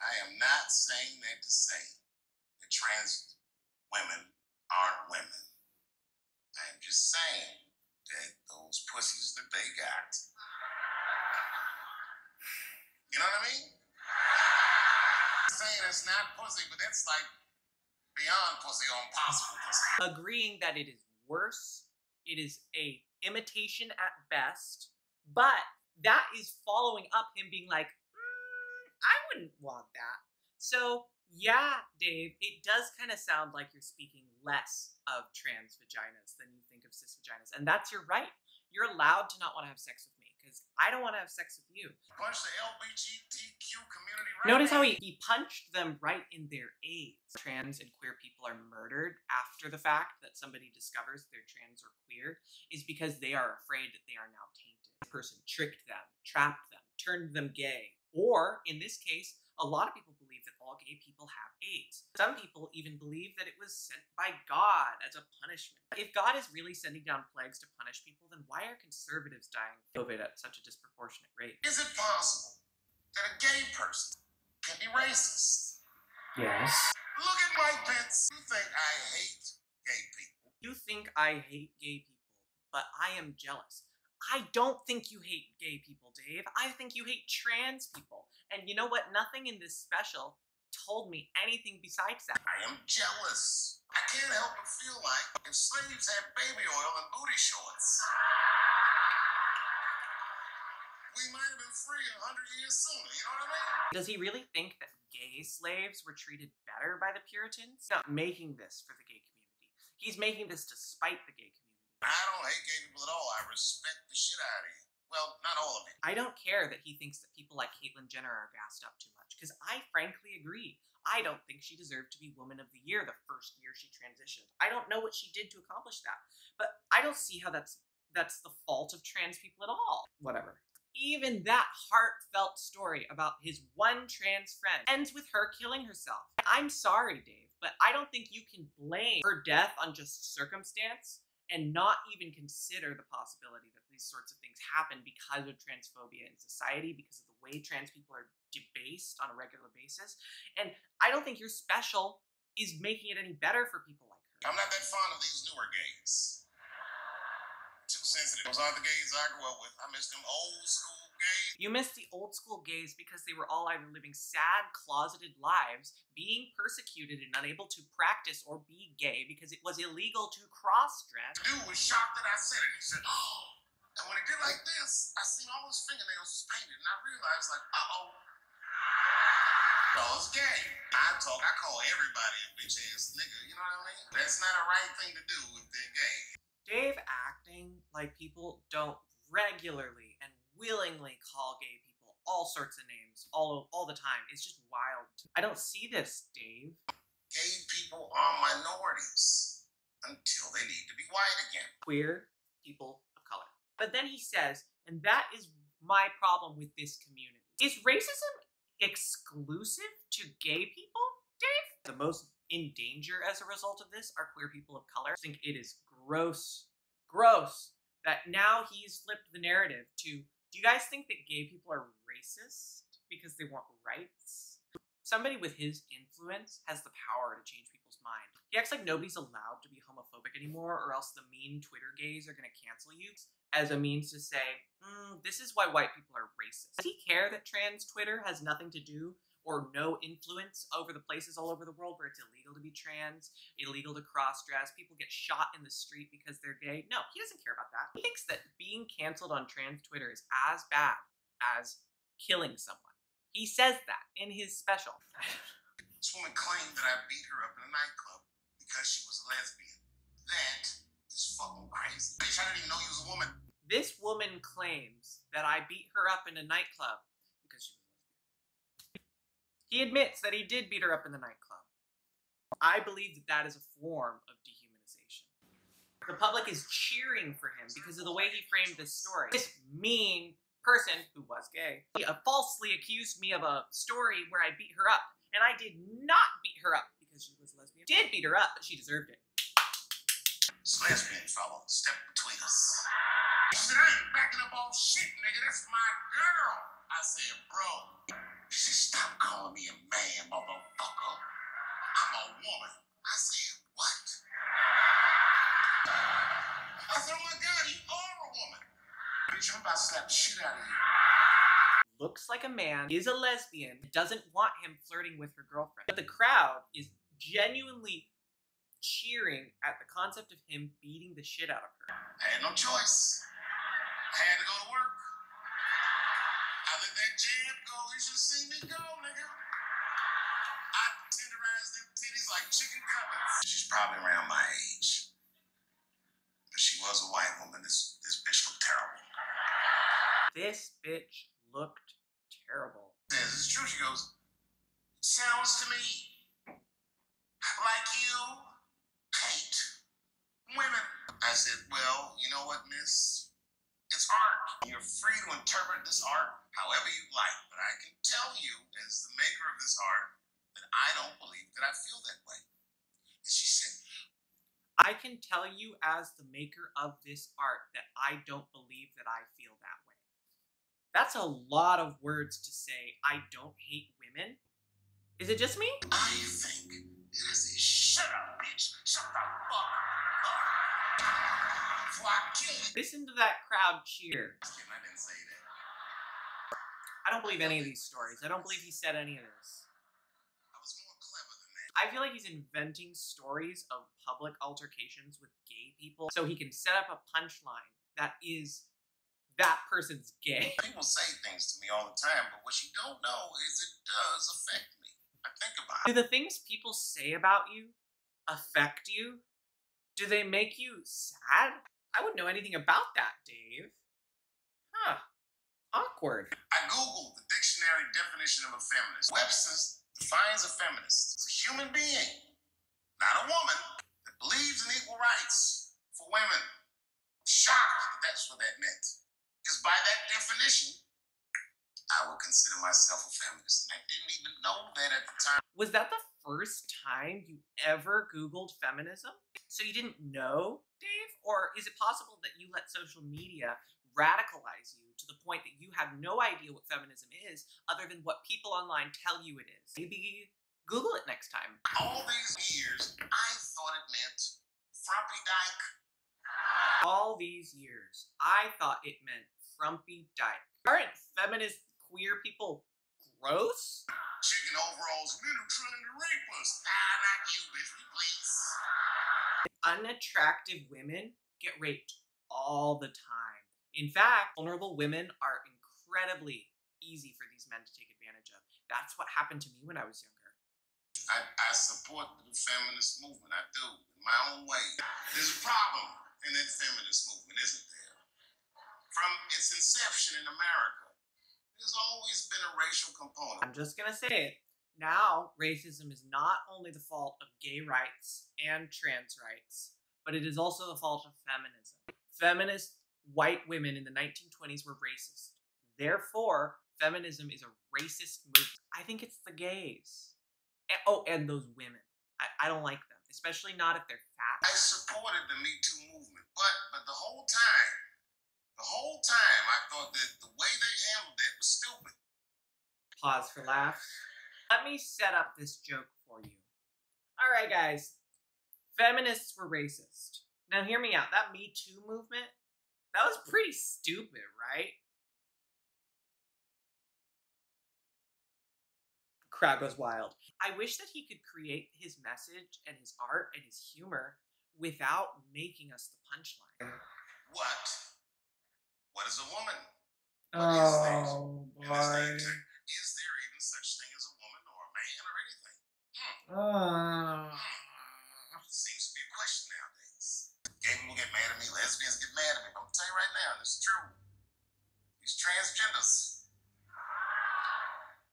I am not saying that to say that trans women aren't women. I am just saying that those pussies that they got. You know what I mean? I'm saying it's not pussy, but that's like beyond pussy or impossible pussy. Agreeing that it is worse, it is a imitation at best, but that is following up him being like, I wouldn't want that. So yeah, Dave, it does kind of sound like you're speaking less of trans vaginas than you think of cis vaginas. And that's your right. You're allowed to not want to have sex with me because I don't want to have sex with you. Punch the LGBTQ community right Notice now. how he punched them right in their AIDS. Trans and queer people are murdered after the fact that somebody discovers they're trans or queer is because they are afraid that they are now tainted. The person tricked them, trapped them, turned them gay. Or, in this case, a lot of people believe that all gay people have AIDS. Some people even believe that it was sent by God as a punishment. If God is really sending down plagues to punish people, then why are conservatives dying of COVID at such a disproportionate rate? Is it possible that a gay person can be racist? Yes. Look at Mike Pence. You think I hate gay people? You think I hate gay people, but I am jealous. I don't think you hate gay people, Dave. I think you hate trans people. And you know what? Nothing in this special told me anything besides that. I am jealous. I can't help but feel like if slaves had baby oil and booty shorts, we might have been free 100 years sooner, you know what I mean? Does he really think that gay slaves were treated better by the Puritans? He's not making this for the gay community. He's making this to spite the gay community. I don't hate gay people at all. I respect the shit out of you. Well, not all of it. I don't care that he thinks that people like Caitlyn Jenner are gassed up too much, because I frankly agree. I don't think she deserved to be Woman of the Year the first year she transitioned. I don't know what she did to accomplish that, but I don't see how that's the fault of trans people at all. Whatever. Even that heartfelt story about his one trans friend ends with her killing herself. I'm sorry, Dave, but I don't think you can blame her death on just circumstance and not even consider the possibility that these sorts of things happen because of transphobia in society, because of the way trans people are debased on a regular basis. And I don't think your special is making it any better for people like her. I'm not that fond of these newer gays. Too sensitive. Those aren't the gays I grew up with. I miss them old school gays. You miss the old school gays because they were all either living sad, closeted lives, being persecuted and unable to practice or be gay because it was illegal to cross-dress. The dude was shocked that I said it. He said, oh. And when he did like this, I seen all his fingernails was painted, and I realized, like, uh-oh. Oh, it's gay. I call everybody a bitch-ass nigga, you know what I mean? That's not a right thing to do if they're gay. Dave acting like people don't regularly and willingly call gay people all sorts of names all the time is just wild. I don't see this, Dave. Gay people are minorities until they need to be white again. Queer people of color. But then he says, and that is my problem with this community. Is racism exclusive to gay people, Dave? The most in danger as a result of this are queer people of color. I think it is gross that now he's flipped the narrative to, do you guys think that gay people are racist because they want rights? Somebody with his influence has the power to change people's mind. He acts like nobody's allowed to be homophobic anymore, or else the mean Twitter gays are gonna cancel you as a means to say, this is why white people are racist. Does he care that trans Twitter has nothing to do or no influence over the places all over the world where it's illegal to be trans, illegal to cross-dress, people get shot in the street because they're gay? No, he doesn't care about that. He thinks that being canceled on trans Twitter is as bad as killing someone. He says that in his special. This woman claimed that I beat her up in a nightclub because she was a lesbian. That is fucking crazy. Bitch, I didn't even know you was a woman. This woman claims that I beat her up in a nightclub because she was a lesbian. He admits that he did beat her up in the nightclub. I believe that that is a form of dehumanization. The public is cheering for him because of the way he framed this story. This mean person, who was gay, falsely accused me of a story where I beat her up, and I did not beat her up because she was a lesbian. Did beat her up, but she deserved it. This lesbian fellow stepped between us. She said, I ain't backing up all shit, nigga. That's my girl. I said, bro. She said, stop calling me a man, motherfucker. I'm a woman. I said, what? I said, oh my God, you are a woman. Bitch, I'm about to slap the shit out of you. Looks like a man, is a lesbian, doesn't want him flirting with her girlfriend. But the crowd is genuinely cheering at the concept of him beating the shit out of her. I had no choice. I had to go to work. I let that jam go. You should have seen me go, nigga. I tenderized them titties like chicken cutlets. She's probably around my age. But she was a white woman. This bitch looked terrible. This bitch looked terrible. It's true. She goes, sounds to me like you hate women. I said, well, you know what, miss? It's art. You're free to interpret this art however you like, but I can tell you, as the maker of this art, that I don't believe that I feel that way. And she said, I can tell you as the maker of this art that I don't believe that I feel that way. That's a lot of words to say, I don't hate women. Is it just me? I think. And I said, shut up, bitch. Shut the fuck up. Before I kill you. Listen to that crowd cheer. I didn't say that. I don't believe any of these stories. I don't believe he said any of this. I was more clever than that. I feel like he's inventing stories of public altercations with gay people so he can set up a punchline that is that person's gay. People say things to me all the time, but what you don't know is it does affect me. I think about Do it. the things people say about you affect you? Do they make you sad? I wouldn't know anything about that, Dave. Huh. Awkward. I Googled the dictionary definition of a feminist. Webster's defines a feminist as a human being, not a woman, that believes in equal rights for women. I'm shocked that that's what that meant. Because by that definition, I would consider myself a feminist. And I didn't even know that at the time. Was that the first time you ever Googled feminism? So you didn't know, Dave? Or is it possible that you let social media radicalize you to the point that you have no idea what feminism is other than what people online tell you it is? Maybe Google it next time. All these years, I thought it meant frumpy dyke. All these years, I thought it meant frumpy dyke. Aren't feminist queer people gross? Chicken overalls, men are trying to rape us. Ah, not you, bitch, please. Unattractive women get raped all the time. In fact, vulnerable women are incredibly easy for these men to take advantage of. That's what happened to me when I was younger. I support the feminist movement. I do, in my own way. There's a problem in that feminist movement, isn't there? From its inception in America, there's always been a racial component. I'm just gonna say it. Now, racism is not only the fault of gay rights and trans rights, but it is also the fault of feminism. Feminist white women in the 1920s were racist. Therefore, feminism is a racist movement. I think it's the gays. And those women. I don't like them, especially not if they're fat. I supported the Me Too movement, but the whole time, I thought that the way they handled it was stupid. Pause for laughs. Let me set up this joke for you. All right, guys. Feminists were racist. Now hear me out. That Me Too movement, that was pretty stupid, right? Crowd goes wild. I wish that he could create his message and his art and his humor without making us the punchline. What? What is a woman? Oh, boy. Is there even such thing as a woman or a man or anything? Seems to be a question nowadays. Gay people get mad at me, lesbians get mad at me. I'm gonna tell you right now, this is true. These transgenders,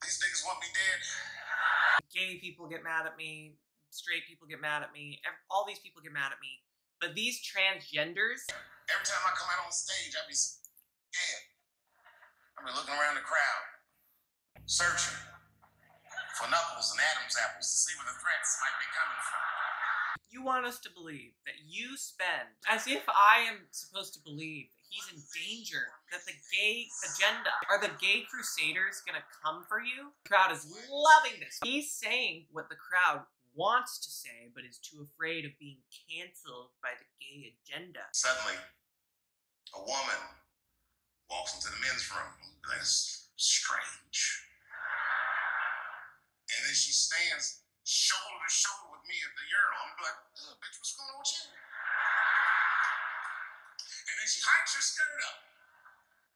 these niggas want me dead. Gay people get mad at me. Straight people get mad at me. All these people get mad at me. But these transgenders... Every time I come out on stage, I be scared. I be looking around the crowd, searching for knuckles and Adam's apples to see where the threats might be coming from. You want us to believe that you spend, as if I am supposed to believe that he's in danger, that the gay agenda, are the gay crusaders gonna come for you? The crowd is loving this. He's saying what the crowd wants to say, but is too afraid of being canceled by the gay agenda. Suddenly, a woman walks into the men's room. That's strange. And then she stands shoulder to shoulder with me at the urinal. I'm like, bitch, what's going on with you? And then she hikes her skirt up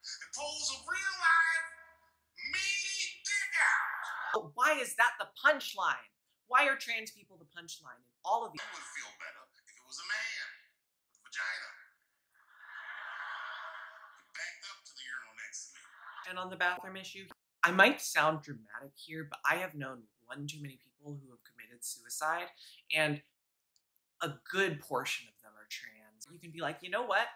and pulls a real live meaty dick out. But why is that the punchline? Why are trans people the punchline in all of these? I would feel better if it was a man with a vagina. He backed up to the urinal next to me. And on the bathroom issue, I might sound dramatic here, but I have known one too many people who have committed suicide, and a good portion of them are trans. You can be like, you know what?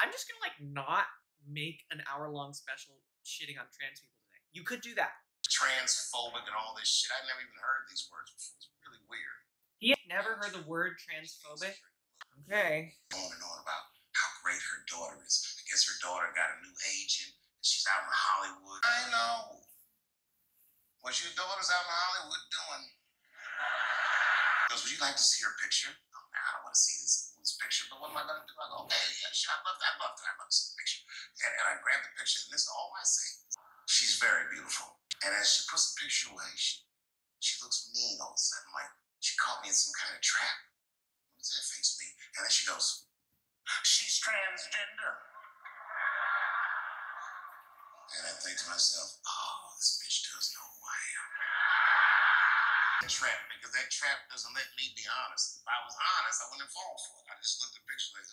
I'm just gonna not make an hour-long special shitting on trans people today. You could do that. Transphobic and all this shit. I'd never even heard these words before. It's really weird. He had never heard the word transphobic? Okay. On and on about how great her daughter is. I guess her daughter got a new agent. She's out in Hollywood. I know. What's your daughter's out in Hollywood doing? Goes, would you like to see her picture? Oh, man, I don't want to see this picture, but what am I going to do? I go, okay, yeah, sure, I'd love to see the picture. And I grab the picture, and this is all I say. She's very beautiful. And as she puts the picture away, she looks mean all of a sudden, like she caught me in some kind of trap. What does that face mean? And then she goes, she's transgender. And I think to myself, oh, this bitch does know who I am. Trap, because that trap doesn't let me be honest. If I was honest, I wouldn't fall for it. I just looked at the picture like,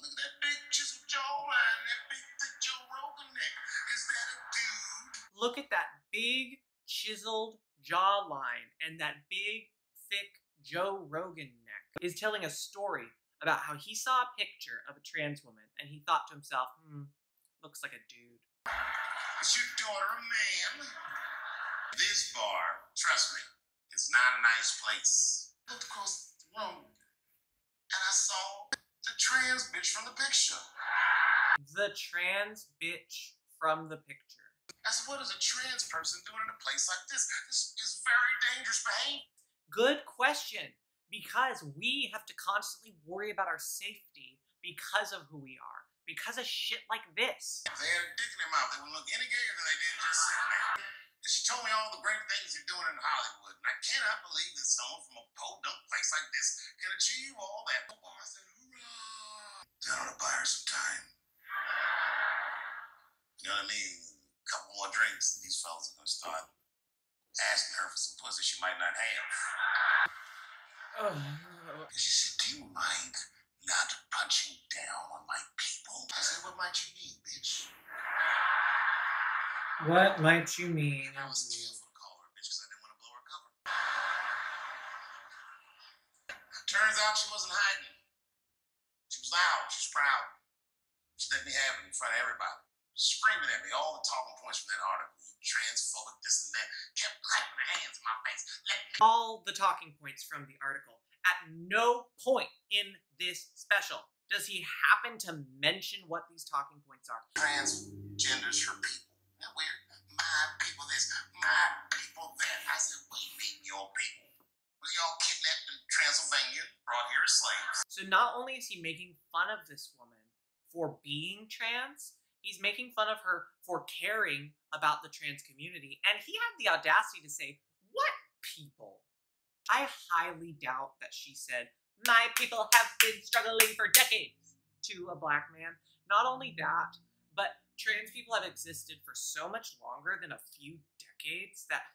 look at that big chiseled jawline, that big thick Joe Rogan neck. Is that a dude? Look at that big chiseled jawline and that big thick Joe Rogan neck. Is telling a story about how he saw a picture of a trans woman and he thought to himself, looks like a dude. Is your daughter a man? This bar, trust me, is not a nice place. I looked across the room and I saw the trans bitch from the picture. The trans bitch from the picture. I said, what is a trans person doing in a place like this? This is very dangerous behavior. Good question, because we have to constantly worry about our safety because of who we are, because of shit like this. If they had a dick in their mouth, they would look any gayer than they did just sitting there. And she told me all the great things you're doing in Hollywood, and I cannot believe that someone from a podunk place like this can achieve all that. I said, hoorah! Then I ought to buy her some time. You know what I mean? A couple more drinks, and these fellas are going to start asking her for some pussy she might not have. And she said, do you mind not punching down on my people? I said, what might you need, bitch? What might you mean? I was careful to call her a bitch because I didn't want to blow her cover. Turns out she wasn't hiding. She was loud. She was proud. She let me have it in front of everybody. Screaming at me all the talking points from that article. You transphobic, this and that. Kept clapping her hands in my face. All the talking points from the article. At no point in this special does he happen to mention what these talking points are. Transgenders are people. Isn't that weird? My people this, my people that. I said, what do you mean your people? Was y'all kidnapped in Transylvania, brought here as slaves? So not only is he making fun of this woman for being trans, he's making fun of her for caring about the trans community. And he had the audacity to say, what people? I highly doubt that she said, my people have been struggling for decades to a black man. Not only that, but trans people have existed for so much longer than a few decades that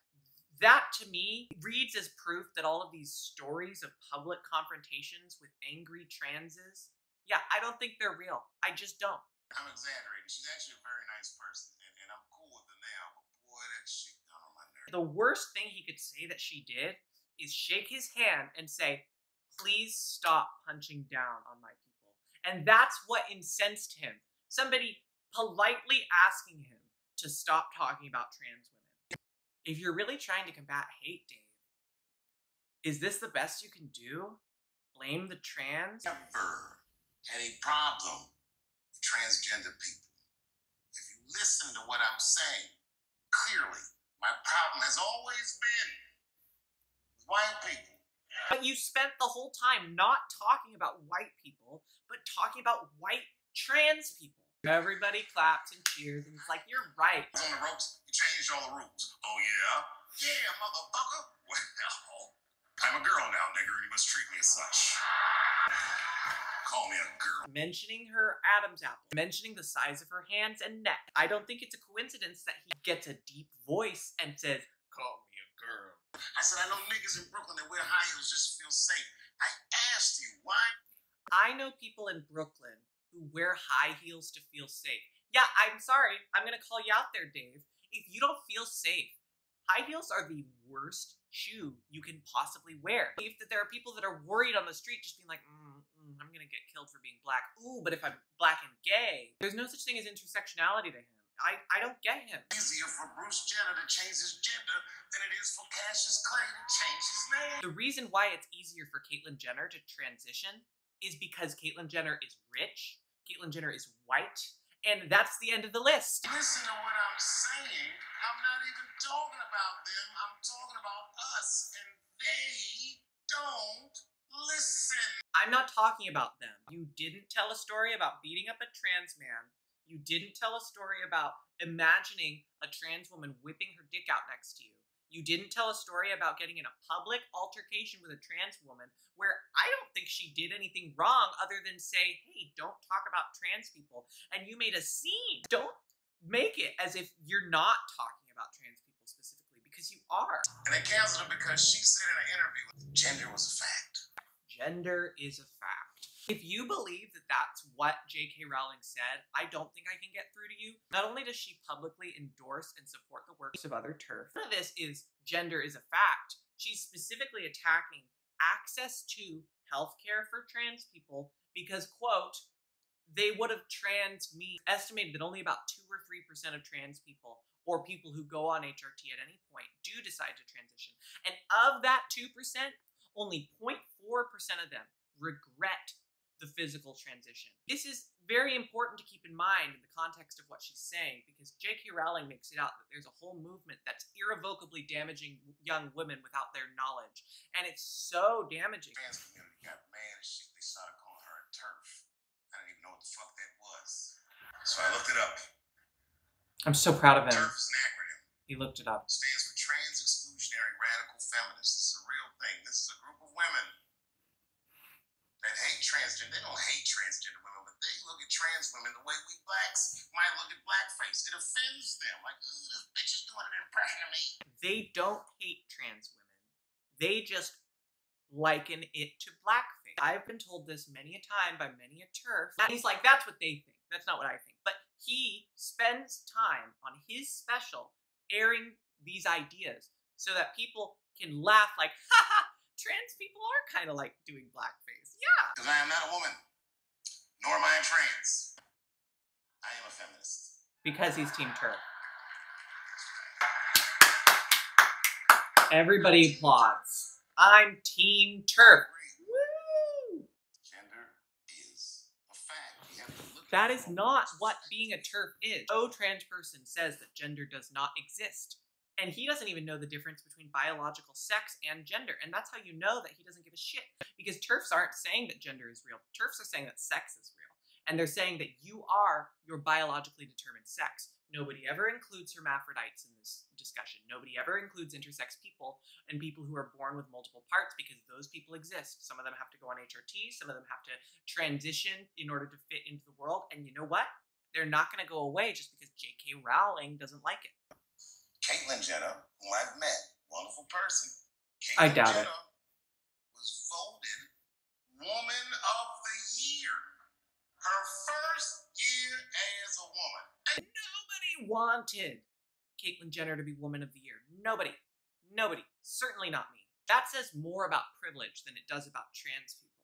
to me reads as proof that all of these stories of public confrontations with angry transes, yeah, I don't think they're real. I just don't. I'm exaggerating. She's actually a very nice person, and I'm cool with her now, but boy, that shit got on my nerves. The worst thing he could say that she did is shake his hand and say, please stop punching down on my people. And that's what incensed him. Somebody politely asking him to stop talking about trans women. If you're really trying to combat hate, Dave, is this the best you can do? blame the trans. Never had a problem with transgender people. If you listen to what I'm saying, clearly, my problem has always been with white people. But you spent the whole time not talking about white people, but talking about white trans people. Everybody claps and cheers, and it's like, you're right. On the ropes, you changed all the rules. Oh, yeah? Yeah, motherfucker. Well, I'm a girl now, nigger, and you must treat me as such. Call me a girl. Mentioning her Adam's apple, mentioning the size of her hands and neck. I don't think it's a coincidence that he gets a deep voice and says, call me a girl. I said, I know niggas in Brooklyn that wear high heels just to feel safe. I asked you, why? I know people in Brooklyn who wear high heels to feel safe. Yeah, I'm sorry. I'm going to call you out there, Dave. If you don't feel safe, high heels are the worst shoe you can possibly wear. If that there are people that are worried on the street just being like, I'm going to get killed for being black. Ooh, but if I'm black and gay, there's no such thing as intersectionality to him. I don't get him. Easier for Bruce Jenner to change his gender than it is for Cassius Clay to change his name. The reason why it's easier for Caitlyn Jenner to transition is because Caitlyn Jenner is rich, Caitlyn Jenner is white, and that's the end of the list. Listen to what I'm saying. I'm not even talking about them. I'm talking about us, and they don't listen. I'm not talking about them. You didn't tell a story about beating up a trans man. You didn't tell a story about imagining a trans woman whipping her dick out next to you. You didn't tell a story about getting in a public altercation with a trans woman where I don't think she did anything wrong other than say, hey, don't talk about trans people. And you made a scene. Don't make it as if you're not talking about trans people specifically, because you are. And they canceled her because she said in an interview, gender was a fact. Gender is a fact. If you believe that that's what J.K. Rowling said, I don't think I can get through to you. Not only does she publicly endorse and support the works of other TERF, none of this is gender is a fact. She's specifically attacking access to healthcare for trans people because, quote, they would have estimated that only about 2 or 3% of trans people or people who go on HRT at any point do decide to transition. And of that 2%, only 0.4% of them regret the physical transition. This is very important to keep in mind in the context of what she's saying, because J.K. Rowling makes it out that there's a whole movement that's irrevocably damaging young women without their knowledge. And it's so damaging. The trans community got mad as shit. They started calling her a TERF. I didn't even know what the fuck that was. So I looked it up. I'm so proud of him. TERF is an acronym. He looked it up. It stands for Trans Exclusionary Radical Feminists. This is a real thing. This is a group of women that hate transgender. They don't hate transgender women, but they look at trans women the way we blacks might look at blackface. It offends them. Like, ooh, this bitch is doing an impression of me. They don't hate trans women. They just liken it to blackface. I've been told this many a time by many a TERF. And he's like, that's what they think. That's not what I think. But he spends time on his special airing these ideas so that people can laugh like, haha, trans people are kind of like doing blackface. Yeah. Because I am not a woman, nor am I a trans. I am a feminist. Because he's Team TERF. Everybody applauds. I'm Team TERF. Woo! Gender is a fact. You have to look That at is not what being a TERF is. No trans person says that gender does not exist. And he doesn't even know the difference between biological sex and gender. And that's how you know that he doesn't give a shit. Because TERFs aren't saying that gender is real. TERFs are saying that sex is real. And they're saying that you are your biologically determined sex. Nobody ever includes hermaphrodites in this discussion. Nobody ever includes intersex people and people who are born with multiple parts, because those people exist. Some of them have to go on HRT. Some of them have to transition in order to fit into the world. And you know what? They're not going to go away just because J.K. Rowling doesn't like it. Caitlyn Jenner, whom I've met, wonderful person. I Caitlyn doubt it. Jenner was voted Woman of the Year. Her first year as a woman. And Nobody wanted Caitlyn Jenner to be Woman of the Year. Nobody. Nobody. Certainly not me. That says more about privilege than it does about trans people.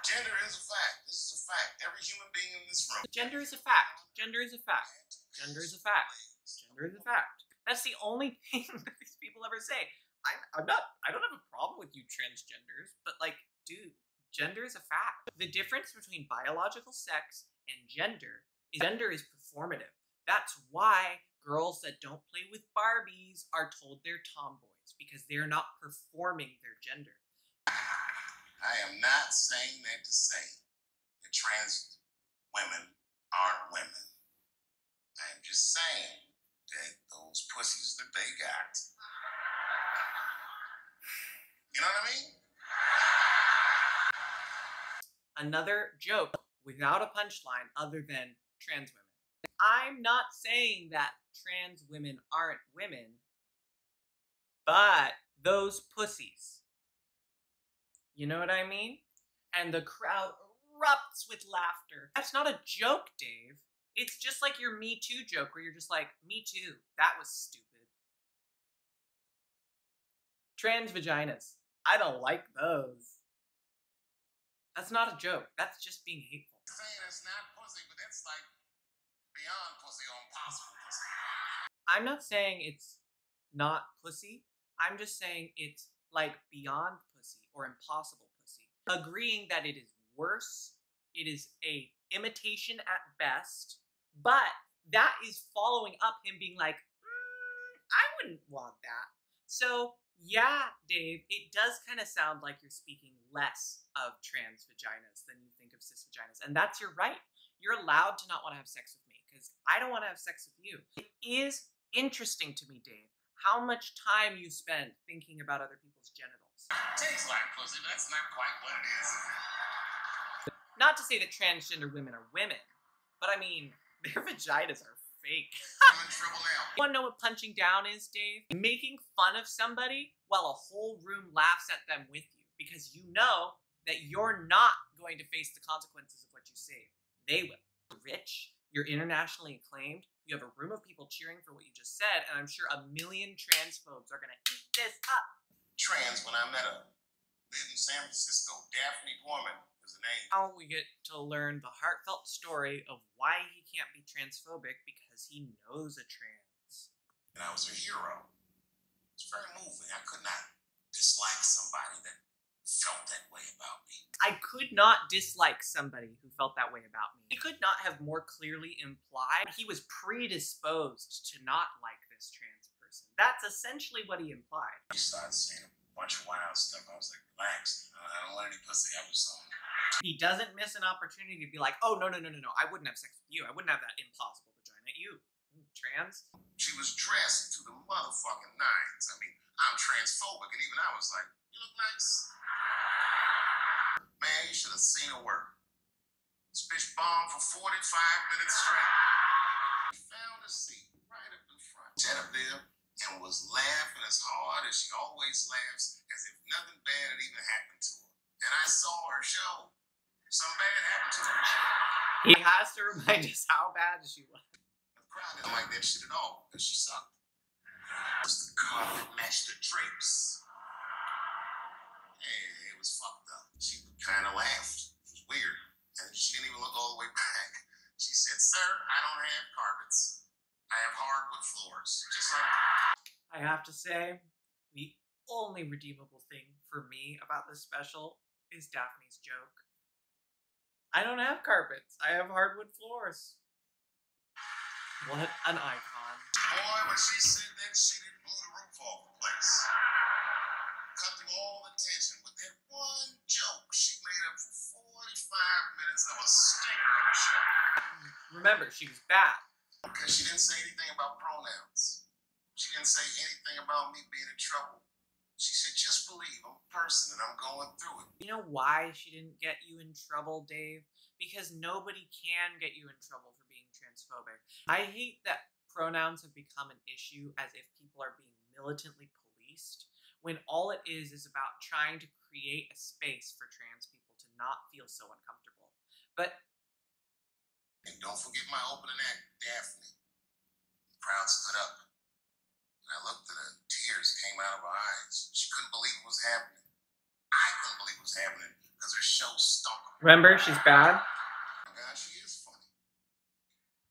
gender is a fact. This is a fact. Every human being in this room. Gender is a fact. Gender is a fact. Gender is a fact. Gender is a fact. That's the only thing that these people ever say. I don't have a problem with you transgenders, but like, dude, Gender is a fact. The difference between biological sex and gender is performative. That's why girls that don't play with Barbies are told they're tomboys, because they're not performing their gender. I am not saying that to say that trans women aren't women. I am just saying that those pussies that they got. You know what I mean? Another joke without a punchline other than trans women. I'm not saying that trans women aren't women, but those pussies. You know what I mean? And the crowd erupts with laughter. That's not a joke, Dave. It's just like your Me Too joke where you're just like, me too, that was stupid. Trans vaginas. I don't like those. That's not a joke. That's just being hateful. Saying it's not pussy, but that's like beyond pussy or impossible pussy. I'm not saying it's not pussy. I'm just saying it's like beyond pussy or impossible pussy. Agreeing that it is worse, it is a imitation at best, but that is following up him being like, I wouldn't want that. So yeah, Dave, it does kind of sound like you're speaking less of trans vaginas than you think of cis vaginas. And that's your right. You're allowed to not want to have sex with me because I don't want to have sex with you. It is interesting to me, Dave, how much time you spend thinking about other people's genitals. Tastes like pussy, but that's not quite what it is. Not to say that transgender women are women, but I mean, their vaginas are fake. I'm in trouble now. You wanna know what punching down is, Dave? Making fun of somebody while a whole room laughs at them with you because you know that you're not going to face the consequences of what you say. They will. You're rich, you're internationally acclaimed, you have a room of people cheering for what you just said, and I'm sure a million transphobes are gonna eat this up. Trans, when I met her, lived in San Francisco. Daphne Gorman was the name. Now we get to learn the heartfelt story of why he can't be transphobic because he knows a trans. And I was her hero. It's very moving. I could not dislike somebody that felt that way about me. I could not dislike somebody who felt that way about me. He could not have more clearly implied he was predisposed to not like this trans person. That's essentially what he implied. He started saying a bunch of wild stuff. I was like, relax. I don't want any pussy. I was on. He doesn't miss an opportunity to be like, oh, no. I wouldn't have sex with you. I wouldn't have that impossible vagina. You, trans. She was dressed to the motherfucking nines. I mean, I'm transphobic, and even I was like, you look nice. Man, you should have seen her work. This bitch bombed for 45 minutes straight. She found a seat right up in front. Sat up there and was laughing as hard as she always laughs, as if nothing bad had even happened to her. And I saw her show. Something bad happened to her. He has to remind us how bad she was. The crowd didn't like that shit at all, because she sucked. It was the carpet matched the drapes. Yeah, it was fucked up. She kind of laughed. It was weird. And she didn't even look all the way back. She said, sir, I don't have carpets. I have hardwood floors. Just like that. I have to say, the only redeemable thing for me about this special is Daphne's joke. I don't have carpets. I have hardwood floors. What an icon. Boy, when she said that shit, it blew the roof off the place. Cut through all the tension with that one joke. She made up for 45 minutes of a stinker of a show. Remember, she was bad. Because she didn't say anything about pronouns. She didn't say anything about me being in trouble. She said, just believe I'm a person and I'm going through it. You know why she didn't get you in trouble, Dave? Because nobody can get you in trouble for being transphobic. I hate that pronouns have become an issue as if people are being militantly policed, when all it is about trying to create a space for trans people to not feel so uncomfortable. But and don't forget my opening act, Daphne. The crowd stood up. And I looked at her, tears came out of her eyes. She couldn't believe it was happening. I couldn't believe it was happening because her show stunk. remember, she's bad. Oh God, she is funny.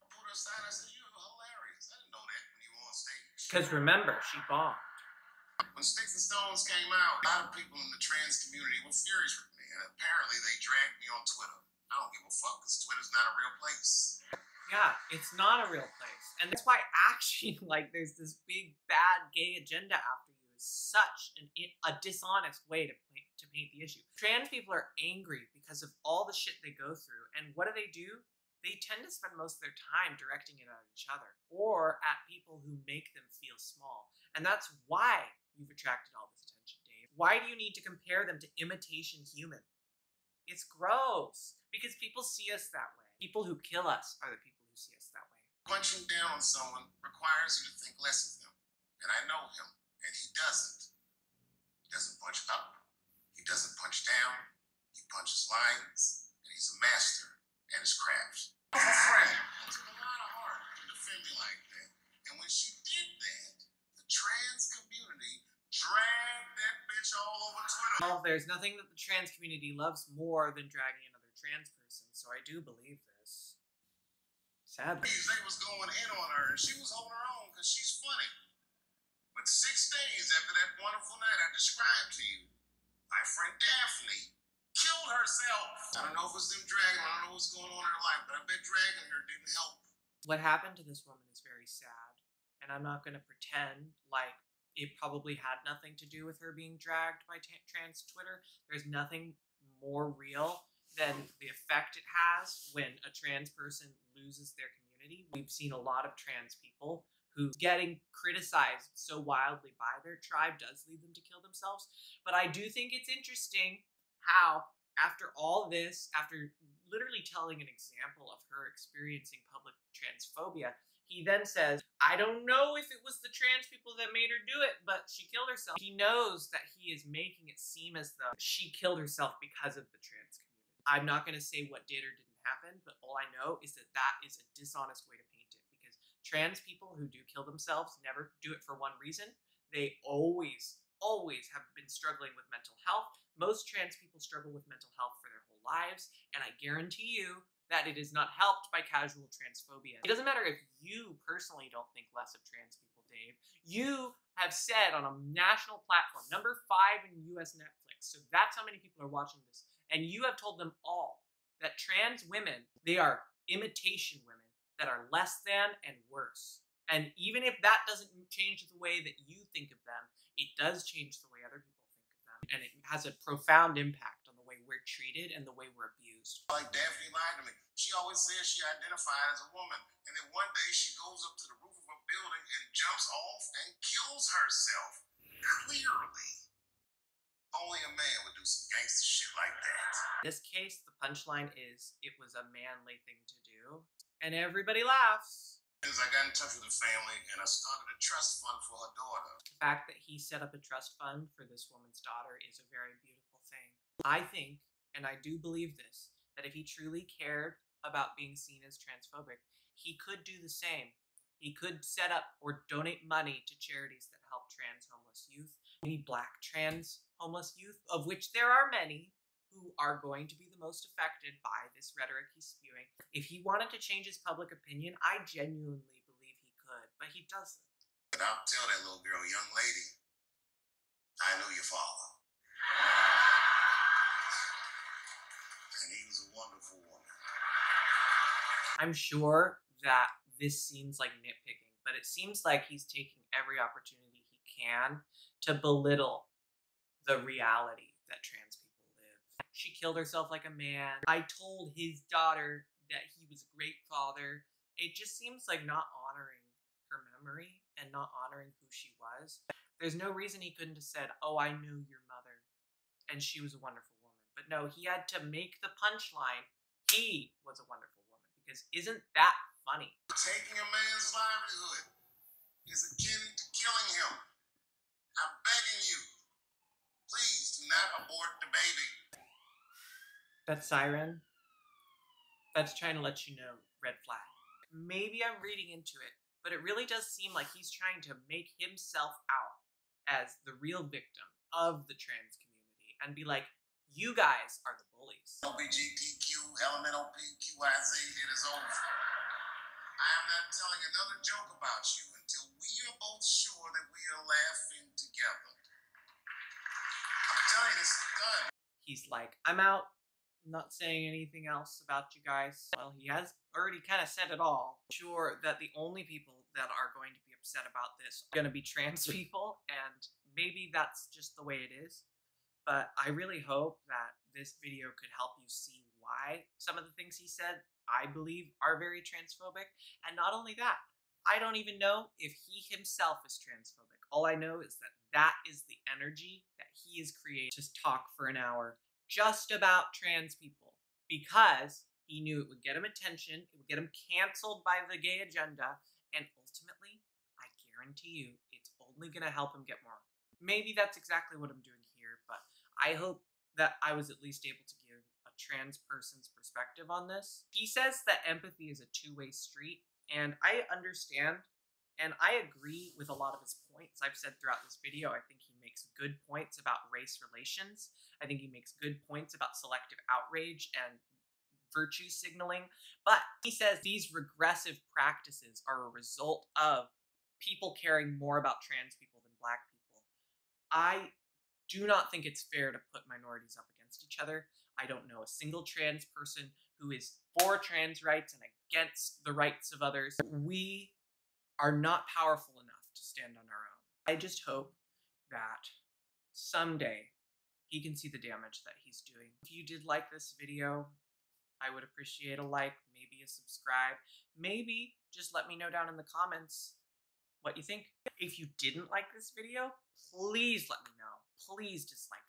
I pulled her aside, I said, you're hilarious. I didn't know that when you were on stage. Because remember, she bombed. When Sticks and Stones came out, a lot of people in the trans community were furious with me. and apparently they dragged me on Twitter. I don't give a fuck, because Twitter's not a real place. Yeah, it's not a real place. And that's why acting like there's this big, bad gay agenda after you is such a dishonest way to paint the issue. Trans people are angry because of all the shit they go through. And what do? They tend to spend most of their time directing it at each other or at people who make them feel small. And that's why you've attracted all this attention, Dave. Why do you need to compare them to imitation human? It's gross because people see us that way. People who kill us are the people who see us that way. Punching down on someone requires you to think less of him. And I know him, and he doesn't. He doesn't punch up. He doesn't punch down. He punches lines, and he's a master at his craft. I'm a friend. It took a lot of heart to defend me like that. And when she did that, the trans community dragged that bitch all over Twitter. Well, there's nothing that the trans community loves more than dragging another trans person, so I do believe this. Sadly. They was going in on her, and she was holding her own because she's funny. But 6 days after that wonderful night I described to you, my friend Daphne killed herself. I don't know if it was them dragging, I don't know what's going on in her life, but I bet dragging her didn't help. What happened to this woman is very sad, and I'm not going to pretend like it probably had nothing to do with her being dragged by trans Twitter. There's nothing more real than the effect it has when a trans person loses their community. We've seen a lot of trans people who getting criticized so wildly by their tribe does lead them to kill themselves. But I do think it's interesting how after all this, after literally telling an example of her experiencing public transphobia, he then says, I don't know if it was the trans people that made her do it, but she killed herself. He knows that he is making it seem as though she killed herself because of the trans community. I'm not going to say what did or didn't happen, but all I know is that that is a dishonest way to paint it, because trans people who do kill themselves never do it for one reason. They always have been struggling with mental health. Most trans people struggle with mental health for their whole lives, and I guarantee you that it is not helped by casual transphobia. It doesn't matter if you personally don't think less of trans people, Dave. You have said on a national platform, #5 in US Netflix, so that's how many people are watching this, and you have told them all that trans women, they are imitation women that are less than and worse. And even if that doesn't change the way that you think of them, it does change the way other people think of them. And it has a profound impact on the way we're treated and the way we're abused. Like Daphne lied to me. She always says she identified as a woman. And then one day she goes up to the roof of a building and jumps off and kills herself. Clearly. Only a man would do some gangster shit like that. In this case, the punchline is, it was a manly thing to do. And everybody laughs. As I got in touch with the family and I started a trust fund for her daughter. The fact that he set up a trust fund for this woman's daughter is a very beautiful thing. I think, and I do believe this, that if he truly cared about being seen as transphobic, he could do the same. He could set up or donate money to charities that help trans homeless youth, maybe Black trans homeless youth, of which there are many who are going to be the most affected by this rhetoric he's spewing. If he wanted to change his public opinion, I genuinely believe he could, but he doesn't. But I'll tell that little girl, young lady, I knew your father. And he was a wonderful woman. I'm sure that this seems like nitpicking, but it seems like he's taking every opportunity he can to belittle the reality that trans people live. She killed herself like a man. I told his daughter that he was a great father. It just seems like not honoring her memory and not honoring who she was. There's no reason he couldn't have said, oh, I knew your mother and she was a wonderful woman. But no, he had to make the punchline, he was a wonderful woman, because isn't that funny? Taking a man's livelihood is akin to killing him. I'm begging you, please do not abort the baby. That siren, that's trying to let you know, red flag. Maybe I'm reading into it, but it really does seem like he's trying to make himself out as the real victim of the trans community and be like, you guys are the bullies. LGBTQ, LMNOPQIZ, it is over. I am not telling another joke about you until we are both sure that we are laughing together. I'm telling you, this is done. he's like, I'm out. I'm not saying anything else about you guys. Well, he has already kind of said it all. Sure that the only people that are going to be upset about this are going to be trans people, and maybe that's just the way it is. But I really hope that this video could help you see why some of the things he said, I believe, are very transphobic. And not only that, I don't even know if he himself is transphobic. All I know is that that is the energy that he is creating to talk for an hour just about trans people, because he knew it would get him attention, it would get him canceled by the gay agenda, and ultimately, I guarantee you, it's only going to help him get more. Maybe that's exactly what I'm doing here, but I hope that I was at least able to give a trans person's perspective on this. He says that empathy is a two-way street, and I understand, and I agree with a lot of his points. I've said throughout this video, I think he makes good points about race relations. I think he makes good points about selective outrage and virtue signaling. But he says these regressive practices are a result of people caring more about trans people than black people. I do not think it's fair to put minorities up against each other. I don't know a single trans person who is for trans rights and against the rights of others. We are not powerful enough to stand on our own. I just hope that someday he can see the damage that he's doing. If you did like this video, I would appreciate a like, maybe a subscribe. Maybe just let me know down in the comments what you think. If you didn't like this video, please let me know. Please dislike